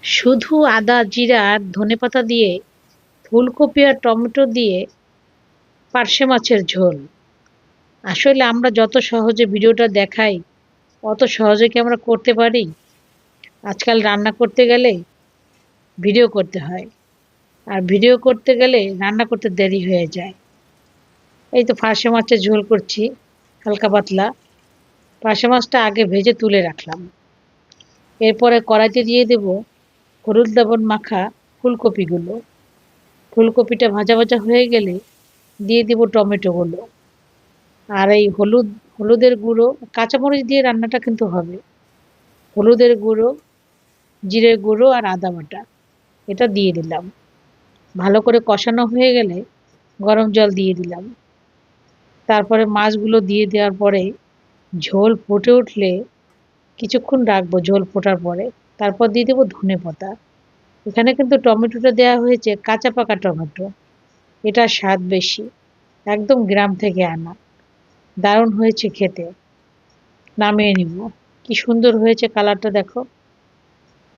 শুধু আদা জিরা আর ধনেপাতা দিয়ে ফুলকপি আর টমেটো দিয়ে পার্শে মাছের ঝোল। আসলে আমরা যত সহজে ভিডিওটা দেখাই অত সহজে কি আমরা করতে পারি? আজকাল রান্না করতে গেলে ভিডিও করতে হয়, আর ভিডিও করতে গেলে রান্না করতে দেরি হয়ে যায়। এই তো পার্শে মাছের ঝোল করছি, হালকা পাতলা। পার্শে মাছটা আগে ভেজে তুলে রাখলাম। এরপরে কড়াইতে দিয়ে দেব হলুদ লবণ মাখা ফুলকপিগুলো। ফুলকপিটা ভাজা ভাজা হয়ে গেলে দিয়ে দিব টমেটোগুলো। আর এই হলুদের গুঁড়ো, কাঁচামরিচ দিয়ে রান্নাটা কিন্তু হবে। হলুদের গুঁড়ো, জিরের গুঁড়ো আর আদা বাটা এটা দিয়ে দিলাম। ভালো করে কষানো হয়ে গেলে গরম জল দিয়ে দিলাম। তারপরে মাছগুলো দিয়ে দেওয়ার পরে ঝোল ফুটে উঠলে কিছুক্ষণ রাখবো ঝোল ফোটার পরে। তারপর দিয়ে দেবো ধনেপাতা। এখানে কিন্তু টমেটোটা দেওয়া হয়েছে কাঁচা পাকা টমেটো, এটার স্বাদ বেশি, একদম গ্রাম থেকে আনা। দারুণ হয়েছে খেতে। নামিয়ে নিব। কি সুন্দর হয়েছে কালারটা দেখো।